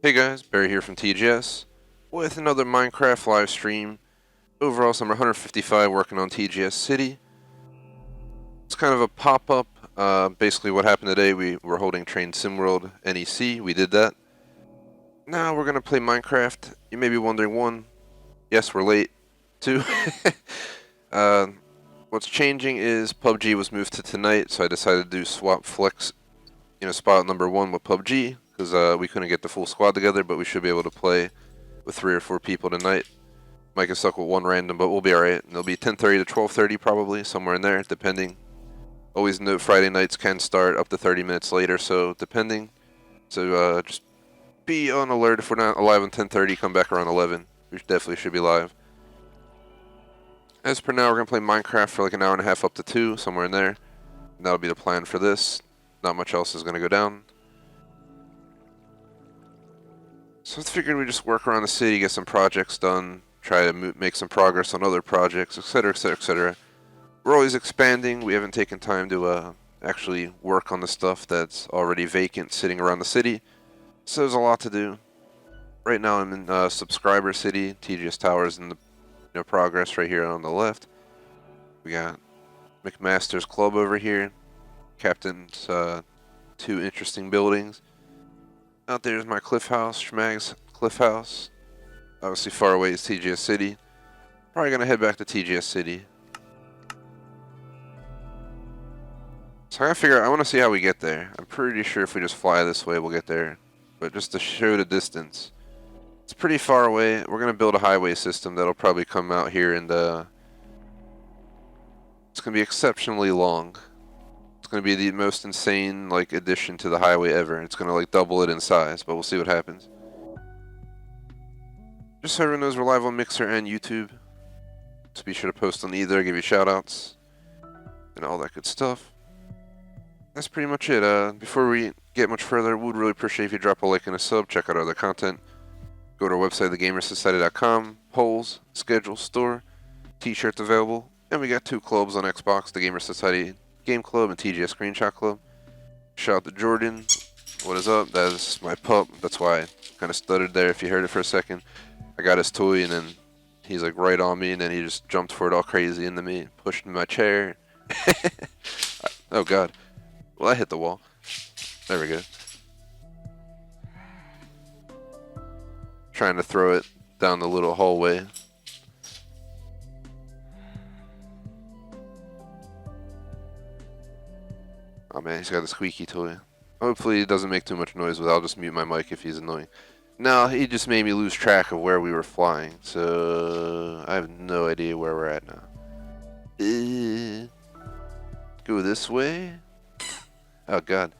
Hey guys, Barry here from TGS with another Minecraft live stream. Overall, it's number 155 working on TGS City. It's kind of a pop-up. Basically what happened today, we were holding Train SimWorld NEC. We did that. Now we're going to play Minecraft. You may be wondering, one, yes, we're late. Two, what's changing is PUBG was moved to tonight, so I decided to do swap flex, spot number 1 with PUBG. Because we couldn't get the full squad together, but we should be able to play with 3 or 4 people tonight. Might get stuck with one random, but we'll be alright. It'll be 10:30 to 12:30 probably, somewhere in there, depending. Always note Friday nights can start up to 30 minutes later, so depending. So just be on alert. If we're not live on 10:30, come back around 11. We definitely should be live. As per now, we're going to play Minecraft for like an hour and a half up to 2, somewhere in there. And that'll be the plan for this. Not much else is going to go down. So I figured we'd just work around the city, get some projects done, try to make some progress on other projects, etc., etc., etc. We're always expanding. We haven't taken time to actually work on the stuff that's already vacant sitting around the city. So there's a lot to do. Right now I'm in Subscriber City. TGS Towers in the progress right here on the left. We got McMaster's Club over here. Captain's 2 interesting buildings. Out there's my Cliff House, Schmag's Cliff House. Obviously far away is TGS City. Probably gonna head back to TGS City. So I want to see how we get there. I'm pretty sure if we just fly this way we'll get there. But just to show the distance. It's pretty far away. We're gonna build a highway system that'll probably come out here and it's gonna be exceptionally long. It's going to be the most insane addition to the highway ever. It's going to double it in size, but we'll see what happens. Just so everyone knows, we're live on Mixer and YouTube. So be sure to post on either, give you shoutouts, and all that good stuff. That's pretty much it. Before we get much further, we would really appreciate if you drop a like and a sub, check out our other content. Go to our website, thegamersociety.com, polls, schedule, store, t-shirts available, and we got 2 clubs on Xbox, the Gamer Society Game Club and TGS Screenshot Club. Shout out to Jordan. What is up? That is my pup. That's why I kind of stuttered there if you heard it for a second. I got his toy and then he's right on me and then he just jumped for it all crazy into me, pushed my chair. Oh god. Well, I hit the wall. There we go. Trying to throw it down the little hallway. Oh man, he's got a squeaky toy. Hopefully he doesn't make too much noise, but I'll just mute my mic if he's annoying. No, he just made me lose track of where we were flying, so I have no idea where we're at now. Go this way? Oh god.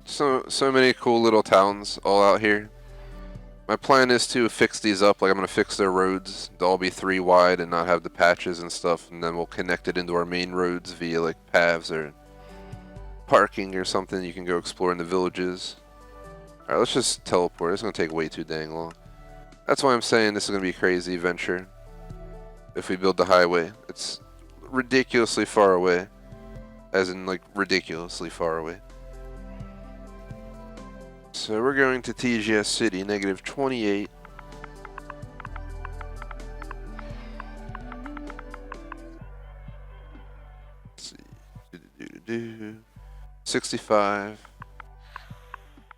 So many cool little towns all out here. My plan is to fix these up, I'm going to fix their roads. They'll all be 3 wide and not have the patches and stuff, and then we'll connect it into our main roads via paths or parking or something you can go explore in the villages. Alright, let's just teleport. It's going to take way too dang long. That's why I'm saying this is going to be a crazy venture. If we build the highway. It's ridiculously far away. As in, ridiculously far away. So we're going to TGS City, -28. Let's see. 65.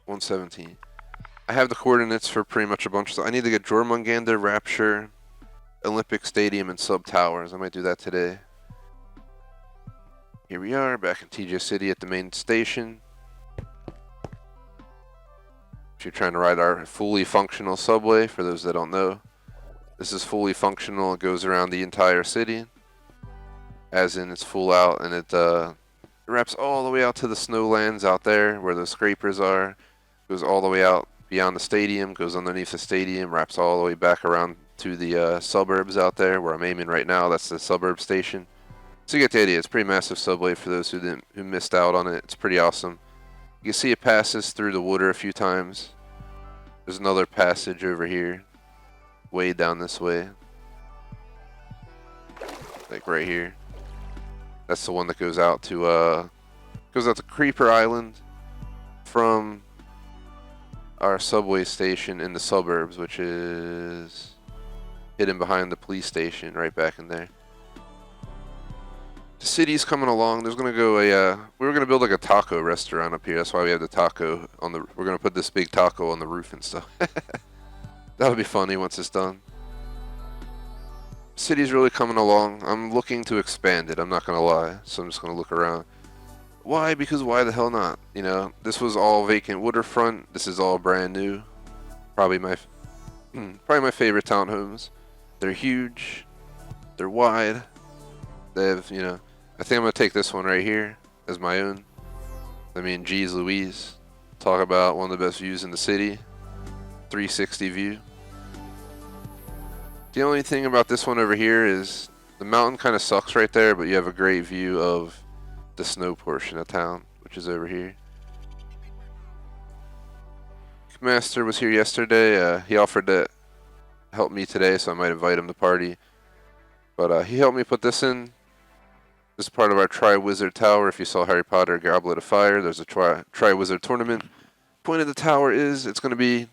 117. I have the coordinates for pretty much a bunch of stuff. I need to get Jormungandr, Rapture, Olympic Stadium, and Sub Towers. I might do that today. Here we are, back in TGS City at the main station. If you're trying to ride our fully functional subway, for those that don't know, this is fully functional. It goes around the entire city, as in it's full out, and it wraps all the way out to the snowlands out there where the scrapers are, goes all the way out beyond the stadium, goes underneath the stadium, wraps all the way back around to the suburbs out there where I'm aiming right now. That's the suburb station. So you get the idea. It's a pretty massive subway for those who missed out on it. It's pretty awesome. You can see it passes through the water a few times. There's another passage over here, way down this way. like right here. That's the one that goes out to Creeper Island from our subway station in the suburbs, which is hidden behind the police station right back in there. The city's coming along. There's gonna go we were gonna build like a taco restaurant up here. That's why we have the taco on the. We're gonna put this big taco on the roof and stuff. That'll be funny once it's done. City's really coming along. I'm looking to expand it. I'm not gonna lie. So I'm just gonna look around. Why? Because why the hell not? You know, this was all vacant waterfront. This is all brand new. Probably my favorite townhomes. They're huge. They're wide. They have, you know, I think I'm gonna take this one right here as my own. I mean, geez Louise. Talk about one of the best views in the city. 360 view. The only thing about this one over here is the mountain kind of sucks right there, but you have a great view of the snow portion of town, which is over here. Master was here yesterday. He offered to help me today, so I might invite him to party. But he helped me put this in. This is part of our Tri-Wizard Tower. If you saw Harry Potter Goblet of Fire, there's a Tri-Wizard tournament. Point of the tower is it's going to be,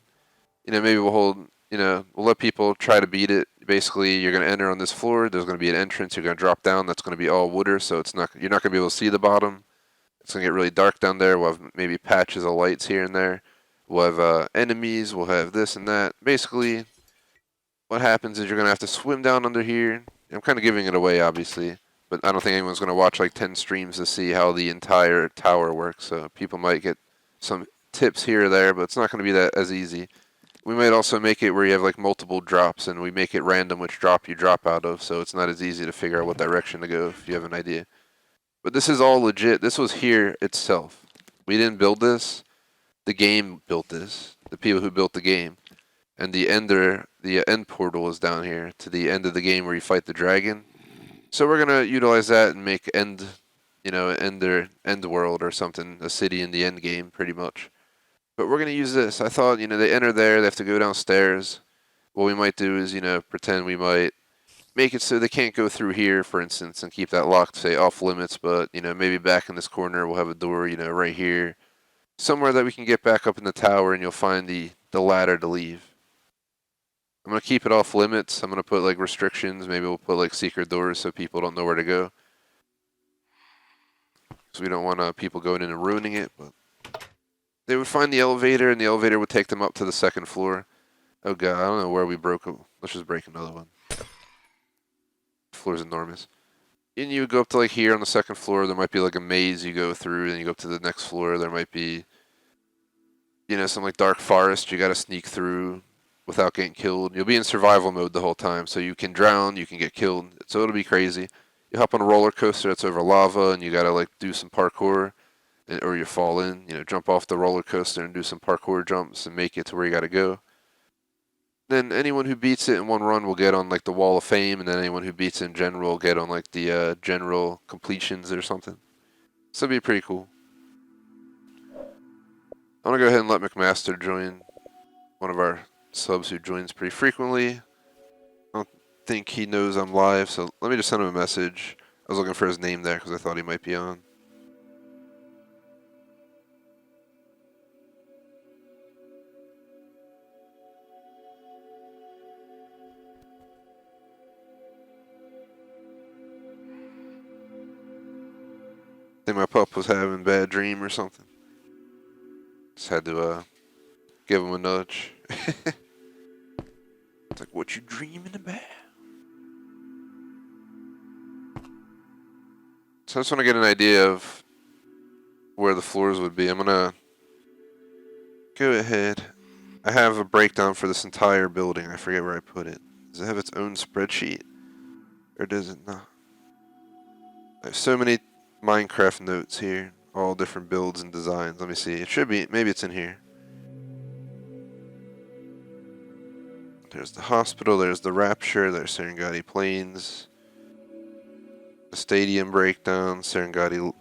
you know, maybe we'll hold, you know, we'll let people try to beat it. Basically, you're going to enter on this floor. There's going to be an entrance. You're going to drop down. That's going to be all wooder, so it's not, you're not going to be able to see the bottom. It's going to get really dark down there. We'll have maybe patches of lights here and there. We'll have enemies. We'll have this and that. Basically, what happens is you're going to have to swim down under here. I'm kind of giving it away, obviously, but I don't think anyone's going to watch like 10 streams to see how the entire tower works. So people might get some tips here or there, but it's not going to be that as easy. We might also make it where you have like multiple drops, and we make it random which drop you drop out of, so it's not as easy to figure out what direction to go if you have an idea. But this is all legit. This was here itself. We didn't build this. The game built this. The people who built the game. And the end portal is down here to the end of the game where you fight the dragon. So we're gonna utilize that and make end world or something, a city in the end game, pretty much. But we're going to use this. I thought, you know, they enter there, they have to go downstairs. What we might do is, you know, pretend we might make it so they can't go through here, for instance, and keep that locked, say, off limits. But, you know, maybe back in this corner we'll have a door, you know, right here. Somewhere that we can get back up in the tower and you'll find the ladder to leave. I'm going to keep it off limits. I'm going to put, like, restrictions. Maybe we'll put, like, secret doors so people don't know where to go. So we don't want people going in and ruining it, but... They would find the elevator, and the elevator would take them up to the second floor. Oh god, I don't know where we broke it. Let's just break another one. The floor's enormous. And you would go up to like here on the second floor. There might be like a maze you go through, and you go up to the next floor. There might be, you know, some like dark forest you gotta sneak through without getting killed. You'll be in survival mode the whole time, so you can drown, you can get killed. So it'll be crazy. You hop on a roller coaster that's over lava, and you gotta like do some parkour. Or you fall in, you know, jump off the roller coaster and do some parkour jumps and make it to where you gotta go. Then anyone who beats it in one run will get on like the Wall of Fame, and then anyone who beats it in general will get on like the general completions or something. So it'd be pretty cool. I'm gonna go ahead and let McMaster join, one of our subs who joins pretty frequently. I don't think he knows I'm live, so let me just send him a message. I was looking for his name there because I thought he might be on. I think my pup was having a bad dream or something. Just had to give him a nudge. It's like, what you dreaming about? So I just want to get an idea of where the floors would be. I'm going to go ahead. I have a breakdown for this entire building. I forget where I put it. Does it have its own spreadsheet? Or does it not? I have so many Minecraft notes here. All different builds and designs. Let me see. It should be. Maybe it's in here. There's the hospital. There's the Rapture. There's Stonehengd Plains. The stadium breakdown. Stonehengd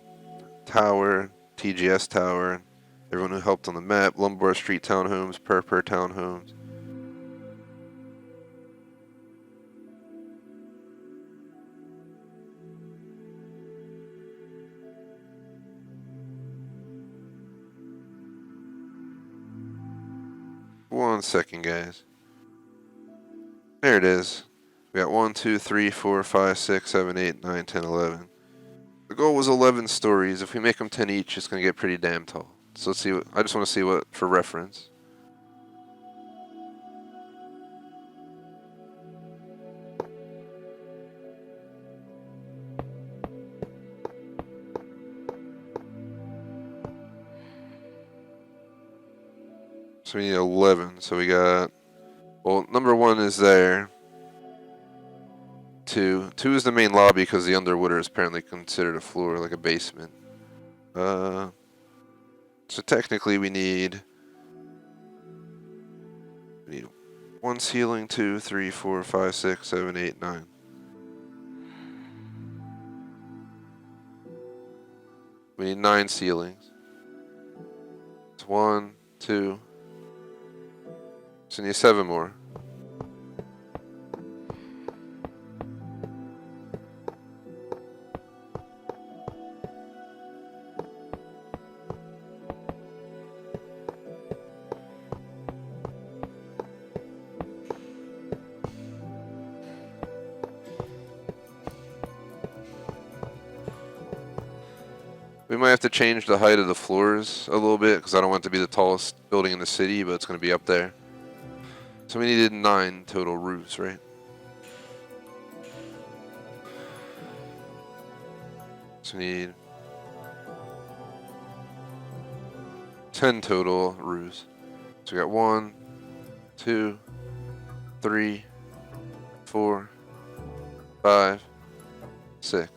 Tower. TGS Tower. Everyone who helped on the map. Lombard Street Townhomes. Purpur Townhomes. 1 second, guys. There it is. We got 1, 2, 3, 4, 5, 6, 7, 8, 9, 10, 11. The goal was 11 stories. If we make them 10 each, it's going to get pretty damn tall. So let's see. I just want to see what, for reference. So we need 11. So we got, well, number 1 is there. 2. 2 is the main lobby because the underwater is apparently considered a floor, like a basement. So technically we need 1 ceiling, 2, 3, 4, 5, 6, 7, 8, 9. We need 9 ceilings. It's 1, 2. So we need 7 more. We might have to change the height of the floors a little bit because I don't want it to be the tallest building in the city, but it's going to be up there. So we needed 9 total roofs, right? So we need 10 total roofs. So we got 1, 2, 3, 4, 5, 6.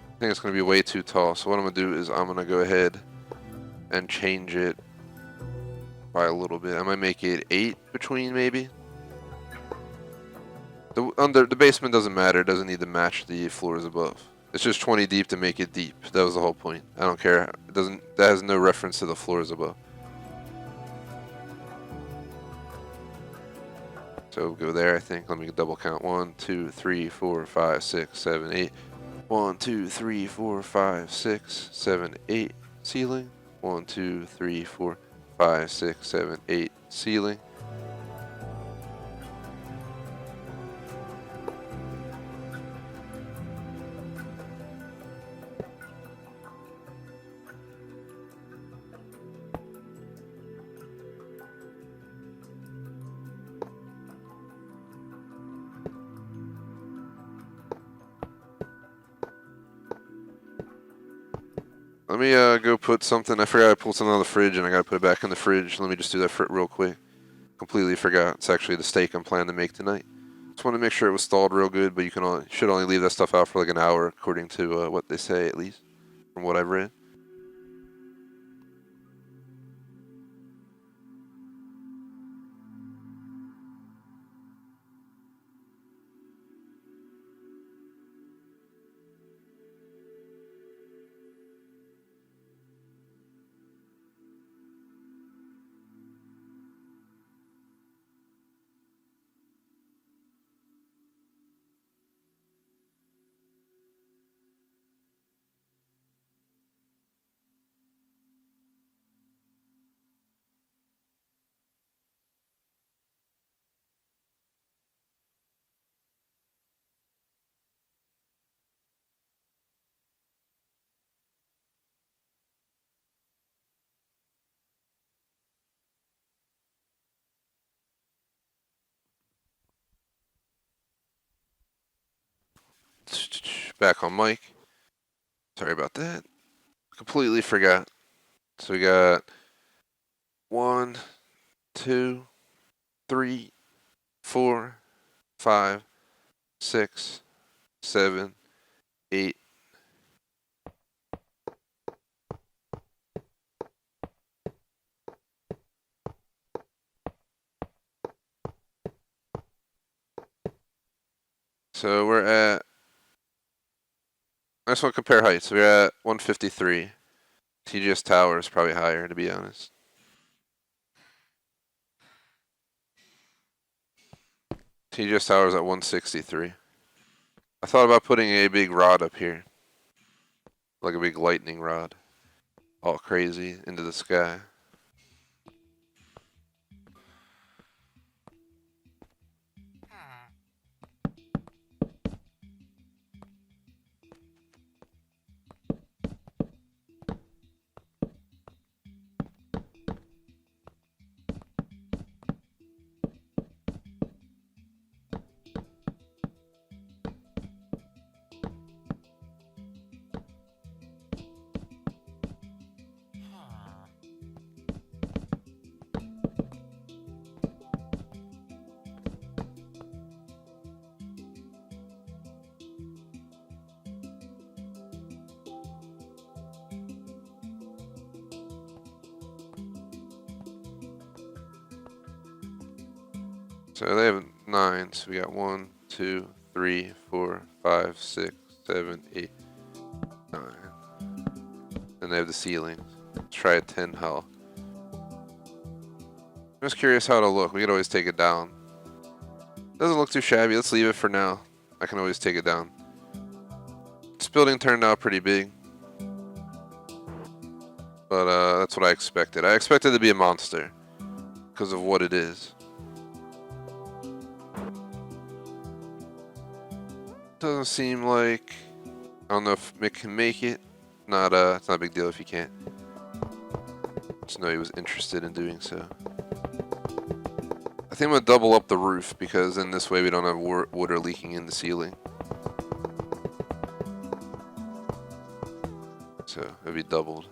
I think it's going to be way too tall. So what I'm going to do is I'm going to go ahead and change it by a little bit. I might make it 8 between, maybe. The basement doesn't matter. It doesn't need to match the floors above. It's just 20 deep to make it deep. That was the whole point. I don't care. It doesn't. That has no reference to the floors above. So go there, I think. Let me double count. 1, 2, 3, 4, 5, 6, 7, 8. 1, 2, 3, 4, 5, 6, 7, 8 ceiling. 1, 2, 3, 4, 5, 6, 7, 8 ceiling. Let me go put something. I forgot I pulled something out of the fridge and I gotta put it back in the fridge. Let me just do that real quick. Completely forgot. It's actually the steak I'm planning to make tonight. Just want to make sure it was thawed real good, but you should only leave that stuff out for like an hour, according to what they say, at least from what I've read. Back on mic. Sorry about that. Completely forgot. So we got 1, 2, 3, 4, 5, 6, 7, 8. So we're at. I just want to compare heights. We're at 153. TGS Tower is probably higher, to be honest. TGS Tower is at 163. I thought about putting a big rod up here. Like a big lightning rod. All crazy into the sky. So they have 9, so we got 1, 2, 3, 4, 5, 6, 7, 8, 9. And they have the ceilings. Let's try a 10 hull. I'm just curious how it'll look. We could always take it down. Doesn't look too shabby. Let's leave it for now. I can always take it down. This building turned out pretty big. But that's what I expected. I expected it to be a monster because of what it is. Doesn't seem like... I don't know if Mick can make it. It's not a big deal if he can't. Just know he was interested in doing so. I think I'm going to double up the roof because in this way we don't have water leaking in the ceiling. So it'll be doubled.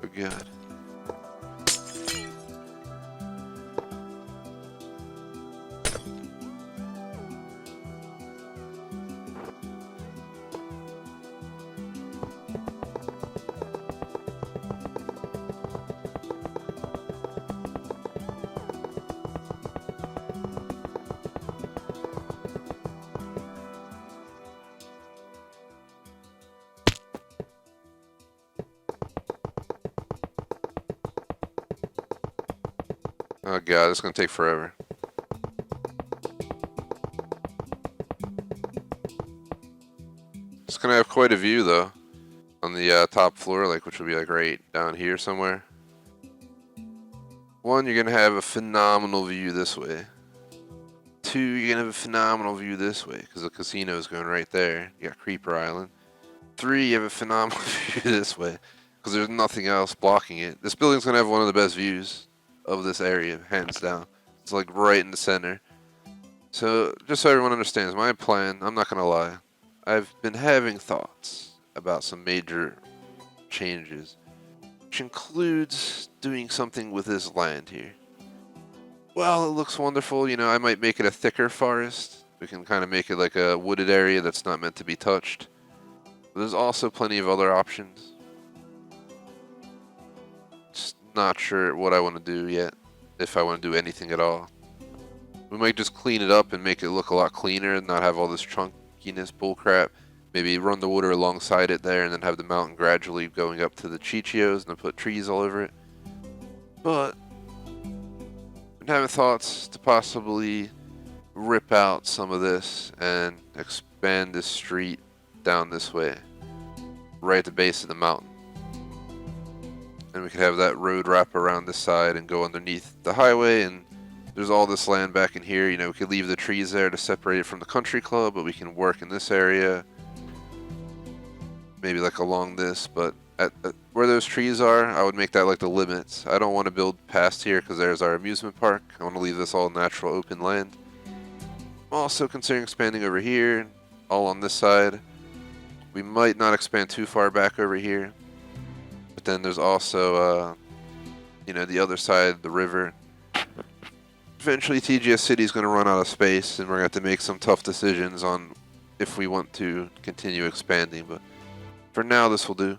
Oh, good. Oh god, it's gonna take forever. It's gonna have quite a view though, on the top floor, like which will be like right down here somewhere. One, you're gonna have a phenomenal view this way. Two, you're gonna have a phenomenal view this way because the casino is going right there. You got Creeper Island. Three, you have a phenomenal view this way because there's nothing else blocking it. This building's gonna have one of the best views of this area, hands down. It's like right in the center. So just so everyone understands, my plan, I'm not gonna lie, I've been having thoughts about some major changes, which includes doing something with this land here. Well, it looks wonderful, you know, I might make it a thicker forest. We can kind of make it like a wooded area that's not meant to be touched. But there's also plenty of other options. Not sure what I want to do yet, if I want to do anything at all. We might just clean it up and make it look a lot cleaner and not have all this chunkiness bullcrap. Maybe run the water alongside it there and then have the mountain gradually going up to the Chichios and then put trees all over it. But I'm having thoughts to possibly rip out some of this and expand this street down this way, right at the base of the mountain. And we could have that road wrap around this side and go underneath the highway, and there's all this land back in here. You know, we could leave the trees there to separate it from the country club, but we can work in this area. Maybe like along this, but at where those trees are, I would make that like the limits. I don't want to build past here because there's our amusement park. I want to leave this all natural open land. I'm also considering expanding over here, all on this side. We might not expand too far back over here. But then there's also, you know, the other side, the river. Eventually TGS City is going to run out of space, and we're going to have to make some tough decisions on if we want to continue expanding. But for now, this will do.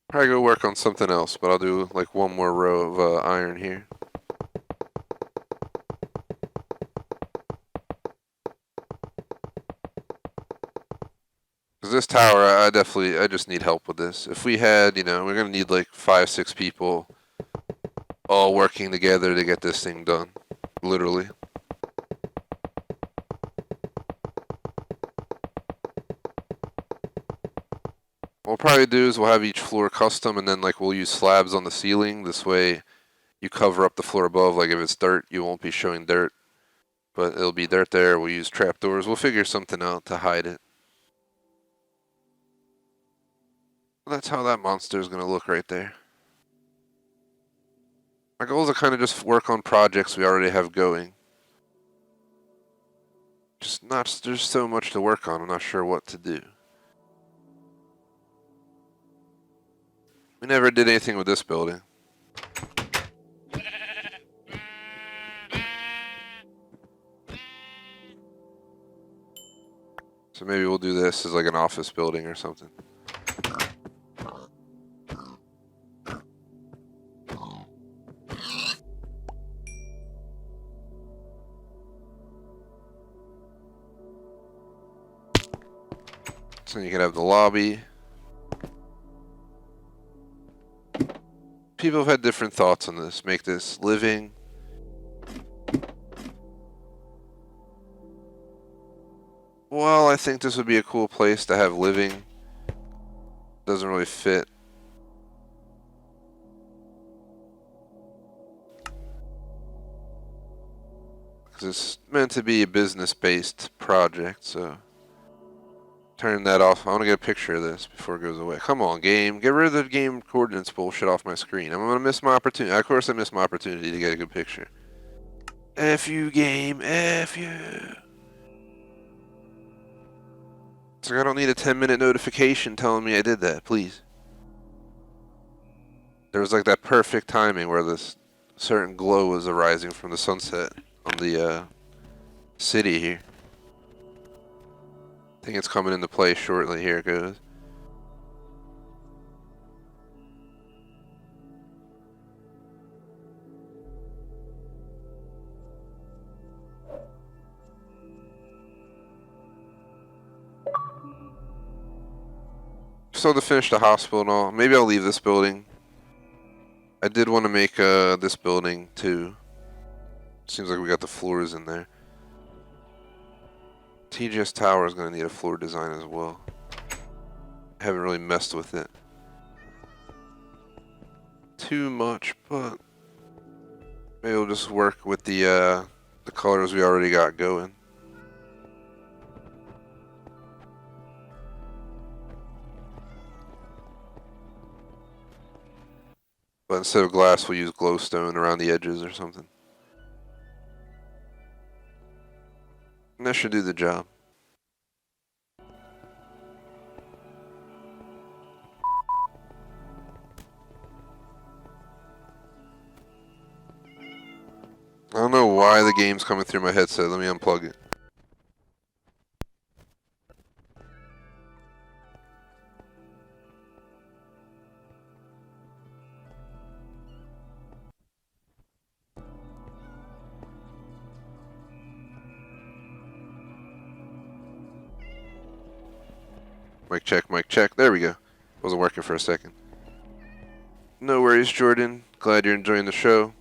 Probably go work on something else, but I'll do like one more row of iron here. Because this tower, I just need help with this. If we had, you know, we're going to need like 5, 6 people all working together to get this thing done. Literally. we'll probably do is we'll have each floor custom, and then like we'll use slabs on the ceiling. This way, you cover up the floor above. Like if it's dirt, you won't be showing dirt, but it'll be dirt there. We'll use trapdoors. We'll figure something out to hide it. That's how that monster is going to look right there. My goal is to kind of just work on projects we already have going. There's so much to work on, I'm not sure what to do. We never did anything with this building. So maybe we'll do this as like an office building or something. So you can have the lobby. People have had different thoughts on this. Make this living. Well, I think this would be a cool place to have living. Doesn't really fit. Because it's meant to be a business-based project, so... Turn that off. I want to get a picture of this before it goes away. Come on, game. Get rid of the game coordinates bullshit off my screen. I'm going to miss my opportunity. Of course I missed my opportunity to get a good picture. F you, game. F you. It's like I don't need a 10-minute notification telling me I did that, please. There was like that perfect timing where this certain glow was arising from the sunset on the city here. I think it's coming into play shortly. Here it goes. So to finish the hospital and all, maybe I'll leave this building. I did want to make this building too. Seems like we got the floors in there. TGS Tower is going to need a floor design as well. I haven't really messed with it too much, but maybe we'll just work with the colors we already got going. But instead of glass, we'll use glowstone around the edges or something. And that should do the job. I don't know why the game's coming through my headset. Let me unplug it. Mic check, mic check. There we go. Wasn't working for a second. No worries, Jordan. Glad you're enjoying the show.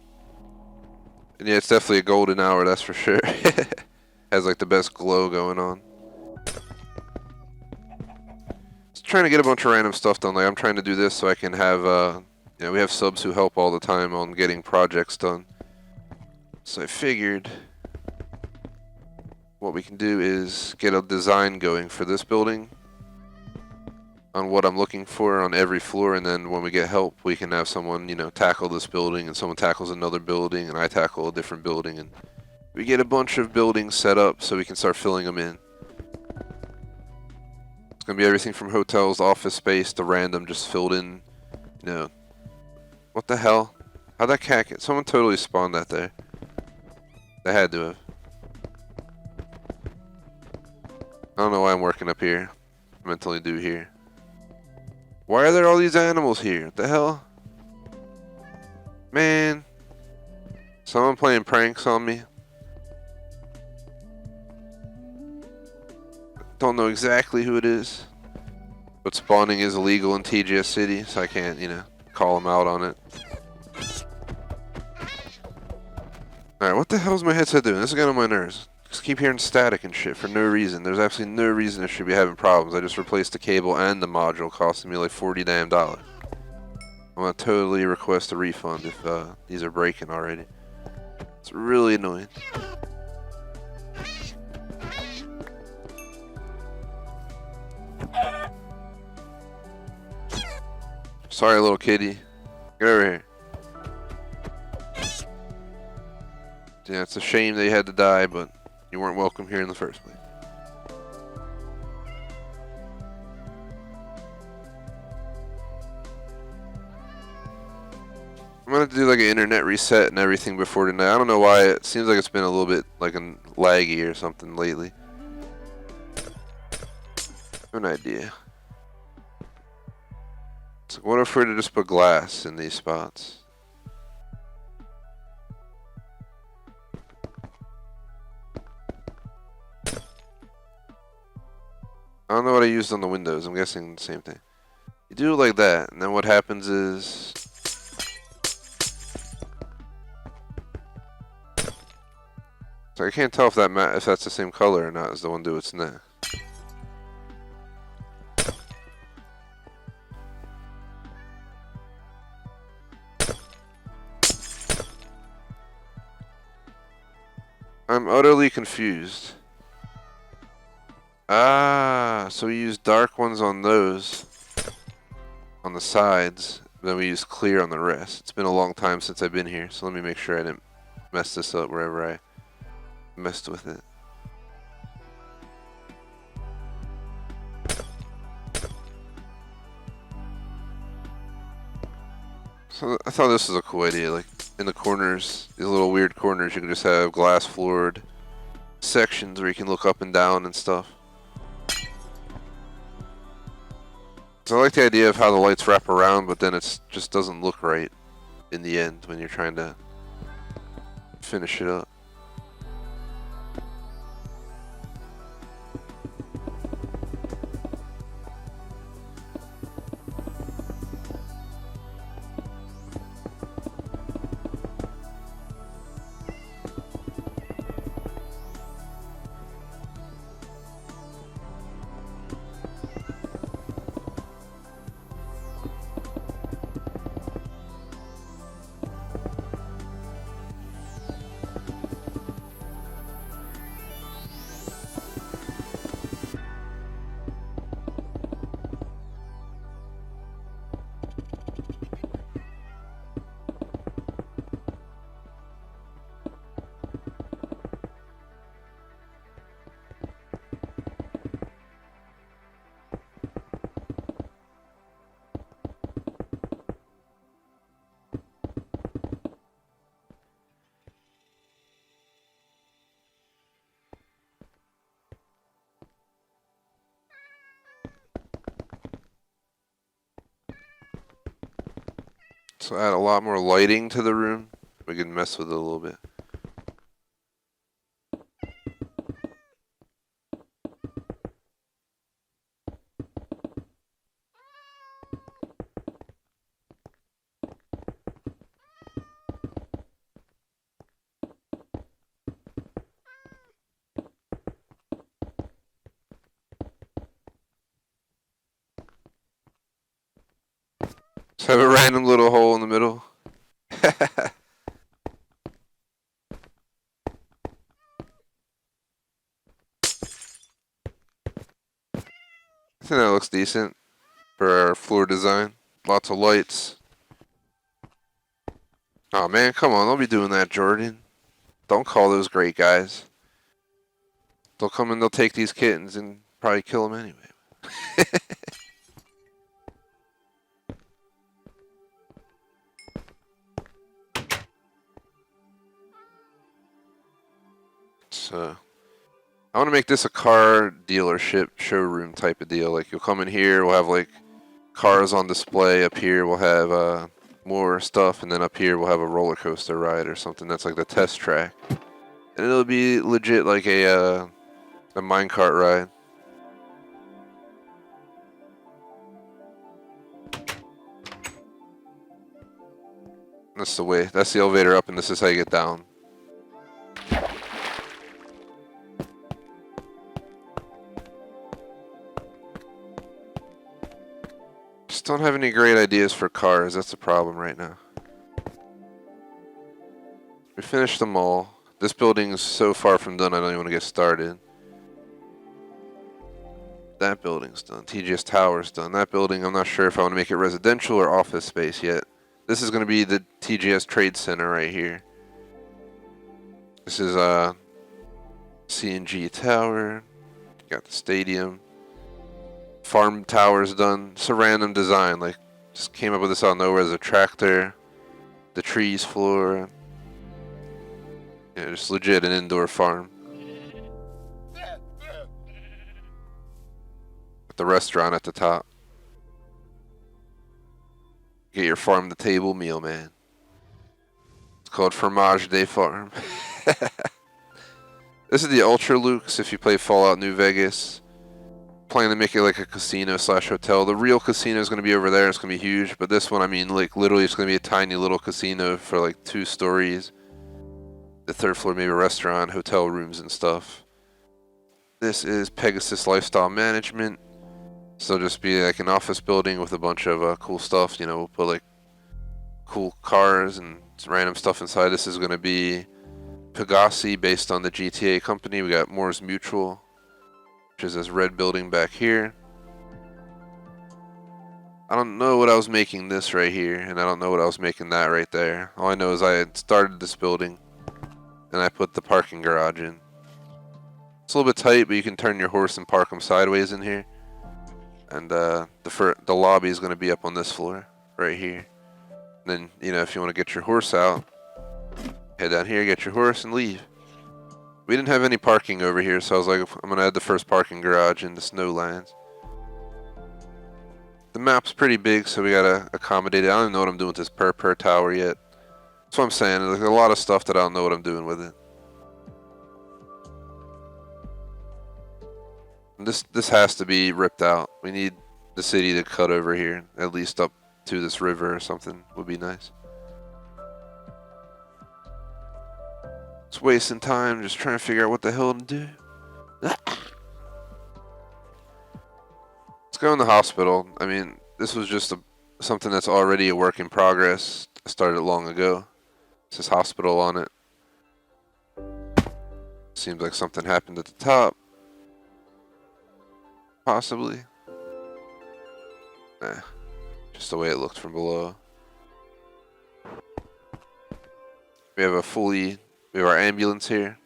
And yeah, it's definitely a golden hour, that's for sure. Has like the best glow going on. Just trying to get a bunch of random stuff done. Like I'm trying to do this so I can have, you know, we have subs who help all the time on getting projects done. So I figured what we can do is get a design going for this building on what I'm looking for on every floor, and then when we get help, we can have someone, you know, tackle this building, and someone tackles another building, and I tackle a different building, and we get a bunch of buildings set up so we can start filling them in. It's gonna be everything from hotels, office space, to random, just filled in, you know. What the hell? How'd that cat get? Someone totally spawned that there. They had to have. I don't know why I'm working up here. I mentally do here. Why are there all these animals here? What the hell? Man. Someone playing pranks on me. Don't know exactly who it is. But spawning is illegal in TGS City, so I can't, you know, call them out on it. Alright, what the hell is my headset doing? This is getting on my nerves. just keep hearing static and shit for no reason. There's absolutely no reason it should be having problems. I just replaced the cable and the module, costing me like $40 damn. I'm gonna totally request a refund if these are breaking already. It's really annoying. Sorry, little kitty. Get over here. Yeah, it's a shame that you had to die, but you weren't welcome here in the first place. I'm gonna do like an internet reset and everything before tonight. I don't know why. It seems like it's been a little bit like laggy or something lately. An idea. It's like, what if we were to just put glass in these spots? I don't know what I used on the windows. I'm guessing the same thing. You do it like that, and then what happens is... So I can't tell if if that's the same color or not as the one do it's next. I'm utterly confused. Ah, so we use dark ones on those, on the sides, then we use clear on the rest. It's been a long time since I've been here, so let me make sure I didn't mess this up wherever I messed with it. So I thought this was a cool idea, like in the corners, these little weird corners, you can just have glass floored sections where you can look up and down and stuff. So I like the idea of how the lights wrap around, but then it just doesn't look right in the end when you're trying to finish it up. So add a lot more lighting to the room. We can mess with it a little bit. Just have a random little hole in the middle. I think that looks decent for our floor design. Lots of lights. Oh man, come on, don't be doing that, Jordan. Don't call those great guys. They'll come and they'll take these kittens and probably kill them anyway. So, I want to make this a car dealership showroom type of deal. Like, you'll come in here, we'll have like cars on display. Up here, we'll have more stuff, and then up here, we'll have a roller coaster ride or something. That's like the test track, and it'll be legit like a minecart ride. That's the way. That's the elevator up, and this is how you get down. don't have any great ideas for cars. That's the problem right now. We finished them all. This building is so far from done, I don't even want to get started. That building's done. TGS Tower's done. That building, I'm not sure if I want to make it residential or office space yet. This is going to be the TGS Trade Center right here. This is CNG Tower. Got the stadium. Farm Tower's done. It's a random design. Like, just came up with this out of nowhere as a tractor. The trees floor. Yeah, just legit an indoor farm. With the restaurant at the top. Get your farm to table meal, man. It's called Fromage de Farm. This is the Ultra Lukes if you play Fallout New Vegas. Planning to make it like a casino slash hotel. The real casino is going to be over there. It's going to be huge. But this one, I mean, like literally it's going to be a tiny little casino for like 2 stories. The 3rd floor, maybe a restaurant, hotel rooms and stuff. This is Pegasus Lifestyle Management. So it'll just be like an office building with a bunch of cool stuff. You know, we'll put like cool cars and random stuff inside. This is going to be Pegasi based on the GTA company. We got Moore's Mutual, which is this red building back here. I don't know what I was making this right here, and I don't know what I was making that right there. All I know is I had started this building, and I put the parking garage in. It's a little bit tight, but you can turn your horse and park them sideways in here. And the lobby is going to be up on this floor, right here. And then, you know, if you want to get your horse out, head down here, get your horse, and leave. We didn't have any parking over here, so I was like, I'm going to add the first parking garage in the Snowlands. The map's pretty big, so we got to accommodate it. I don't even know what I'm doing with this per tower yet. That's what I'm saying. There's a lot of stuff that I don't know what I'm doing with it. This has to be ripped out. We need the city to cut over here, at least up to this river or something would be nice. It's wasting time just trying to figure out what the hell to do. Let's go in the hospital. I mean, this was just something that's already a work in progress. I started long ago. It says hospital on it. Seems like something happened at the top. Possibly. Nah, just the way it looked from below. We have our ambulance here.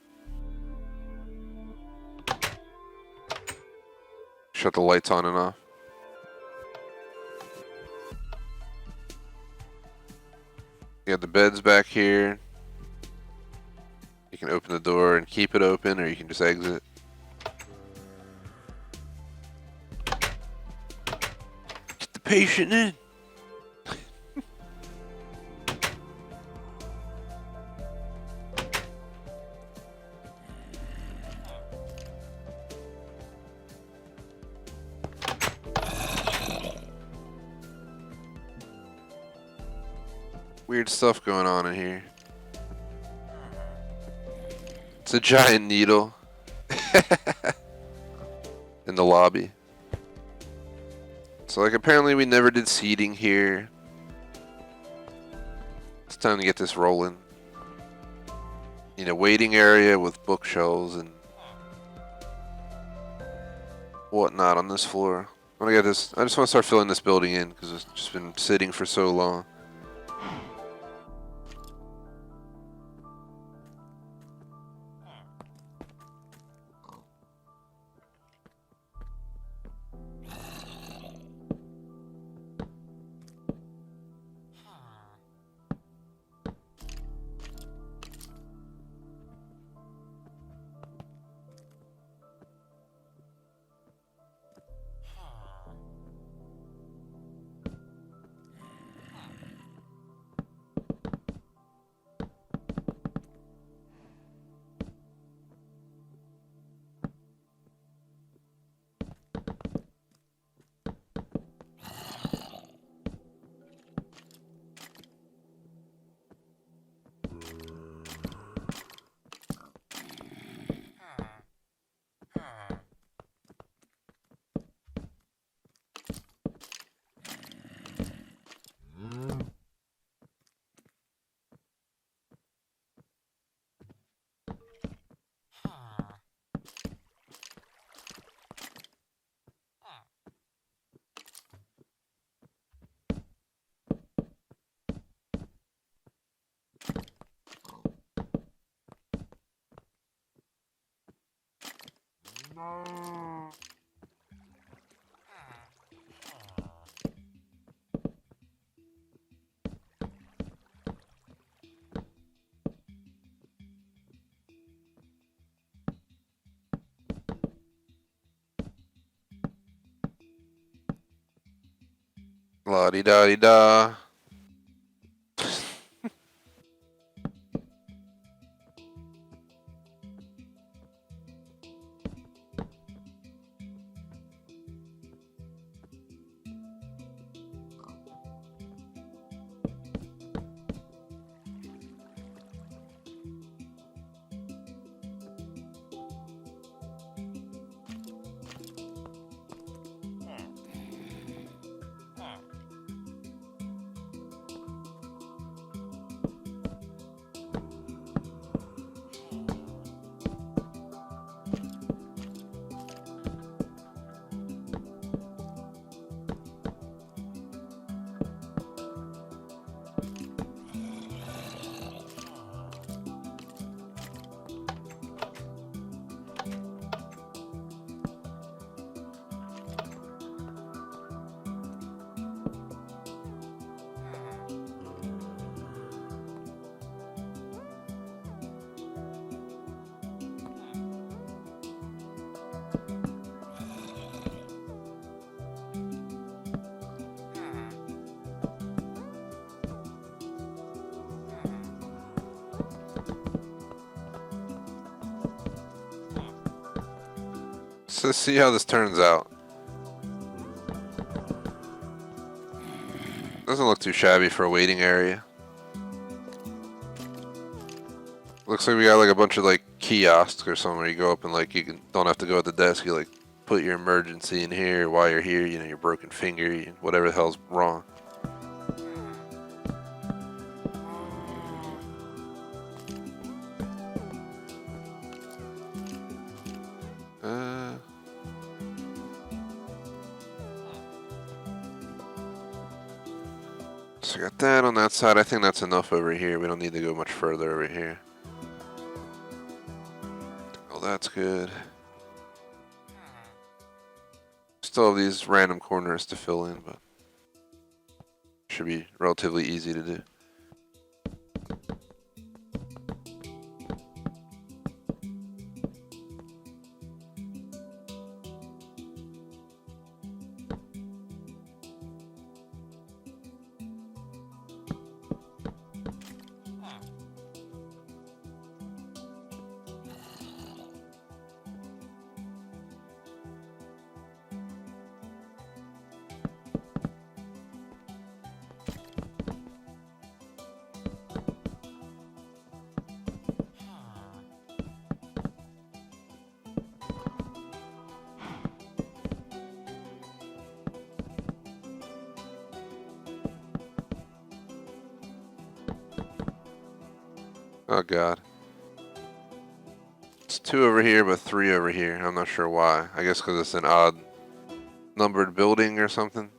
Shut the lights on and off. You got the beds back here. You can open the door and keep it open, or you can just exit. Get the patient in. Weird stuff going on in here. It's a giant needle in the lobby. So like apparently we never did seating here. It's time to get this rolling. You know, waiting area with bookshelves and whatnot on this floor. I want to get this. I just want to start filling this building in because it's just been sitting for so long. La-di-da-di-da. So let's see how this turns out. Doesn't look too shabby for a waiting area. Looks like we got like a bunch of like kiosks or something where you go up and like don't have to go at the desk. You like put your emergency in here while you're here. You know, your broken finger, whatever the hell's wrong. So we got that on that side. I think that's enough over here. We don't need to go much further over here. Oh, that's good. Still have these random corners to fill in, but should be relatively easy to do. Oh god. It's 2 over here, but 3 over here. I'm not sure why. I guess because it's an odd numbered building or something.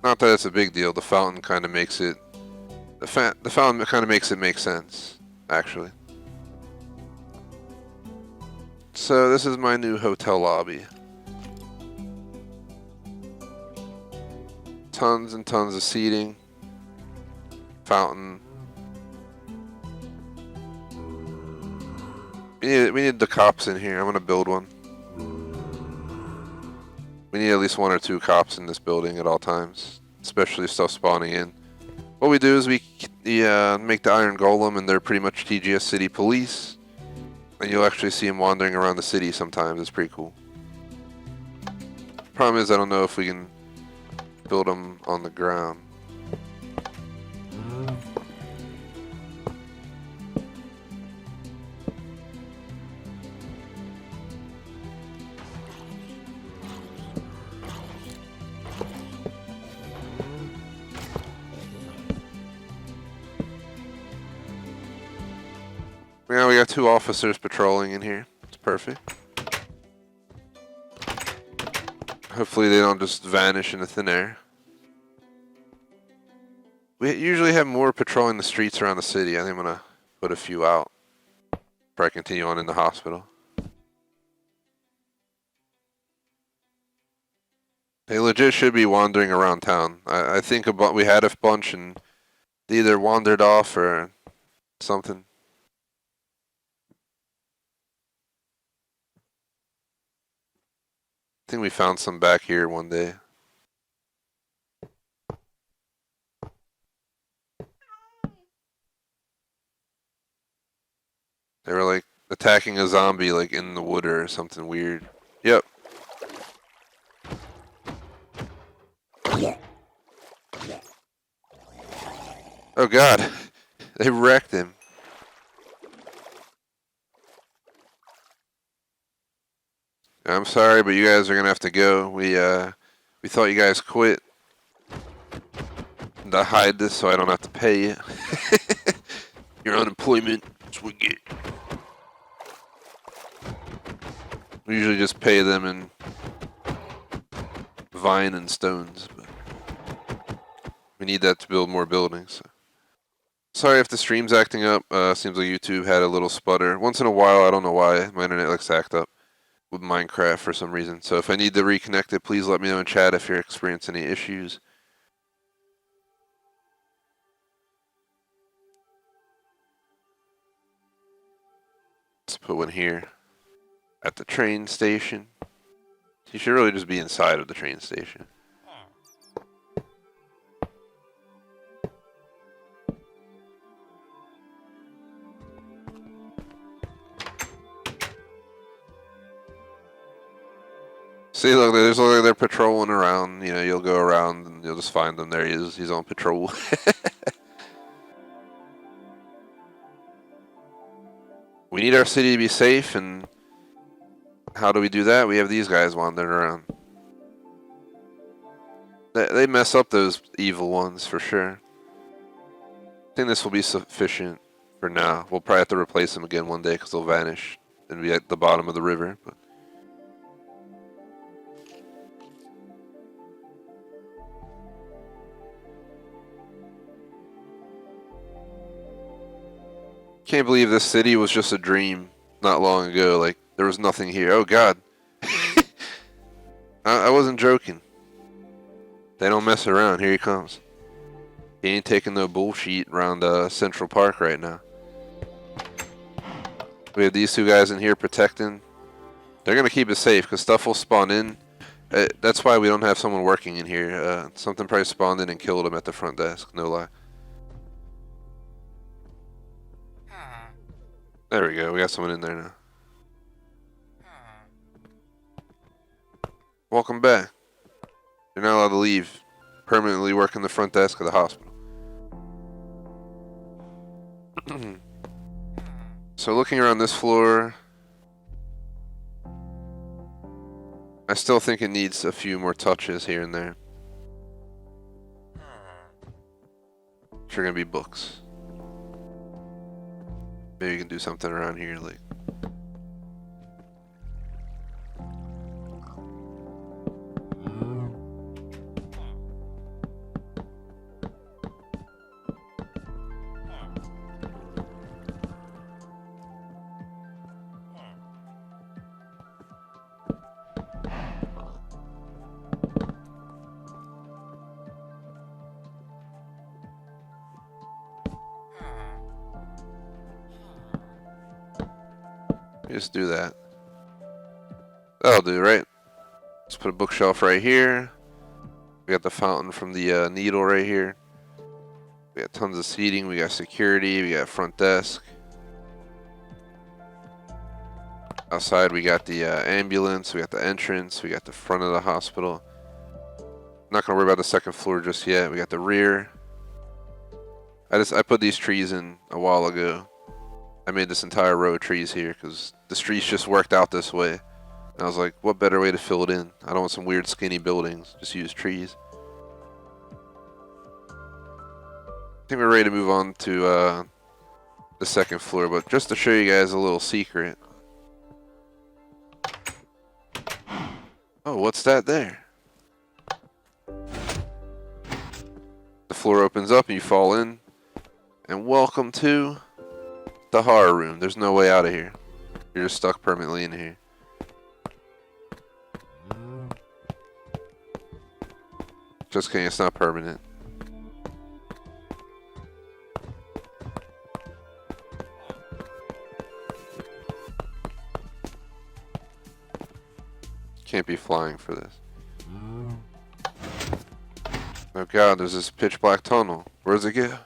Not that it's a big deal. The fountain kind of makes it... The fountain kind of makes it make sense, actually. So this is my new hotel lobby. Tons and tons of seating. Fountain. We need the cops in here. I'm gonna build one. We need at least 1 or 2 cops in this building at all times, especially stuff spawning in. What we do is we make the Iron Golem, and they're pretty much TGS City Police. And you'll actually see them wandering around the city sometimes. It's pretty cool. Problem is, I don't know if we can build them on the ground. Now we got 2 officers patrolling in here. It's perfect. Hopefully they don't just vanish into thin air. We usually have more patrolling the streets around the city. I think I'm gonna put a few out before I continue on in the hospital. They legit should be wandering around town. I think about we had a bunch and they either wandered off or something. I think we found some back here one day. They were like attacking a zombie like in the wood or something weird. Yep. Oh god. They wrecked him. I'm sorry, but you guys are gonna have to go. We thought you guys quit. To hide this so I don't have to pay you. Your unemployment, that's what we get. We usually just pay them in vine and stones, but we need that to build more buildings. So. Sorry if the stream's acting up. Seems like YouTube had a little sputter. Once in a while, I don't know why, my internet likes to act up with Minecraft for some reason. So if I need to reconnect it, please let me know in chat if you're experiencing any issues. Let's put one here at the train station. You should really just be inside of the train station. See, look, there's like they're patrolling around. You know, you'll go around and you'll just find them. There he is. He's on patrol. We need our city to be safe, and how do we do that? We have these guys wandering around. They mess up those evil ones for sure. I think this will be sufficient for now. We'll probably have to replace them again one day because they'll vanish and be at the bottom of the river. But can't believe this city was just a dream not long ago. Like, there was nothing here. Oh, God. I wasn't joking. They don't mess around. Here he comes. He ain't taking no bullshit around Central Park right now. We have these two guys in here protecting. They're going to keep it safe because stuff will spawn in. That's why we don't have someone working in here. Something probably spawned in and killed him at the front desk. No lie. There we go. We got someone in there now. Welcome back. You're not allowed to leave. Permanently working the front desk of the hospital. So looking around this floor, I still think it needs a few more touches here and there. Sure gonna be books. Maybe you can do something around here like just do that. That'll do, right? Let's put a bookshelf right here. We got the fountain from the needle right here. We got tons of seating. We got security. We got front desk. Outside we got the ambulance. We got the entrance. We got the front of the hospital. Not gonna worry about the second floor just yet. We got the rear. I put these trees in a while ago. I made this entire row of trees here because the streets just worked out this way. And I was like, what better way to fill it in? I don't want some weird skinny buildings. Just use trees. I think we're ready to move on to the second floor, but just to show you guys a little secret. Oh, what's that there? The floor opens up and you fall in. And welcome to the horror room. There's no way out of here. You're just stuck permanently in here. Just kidding, it's not permanent. Can't be flying for this. Oh god, there's this pitch black tunnel. Where does it go?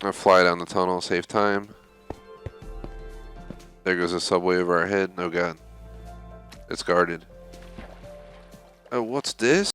I'll fly down the tunnel, save time. There goes the subway over our head. Oh god. It's guarded. Oh, what's this?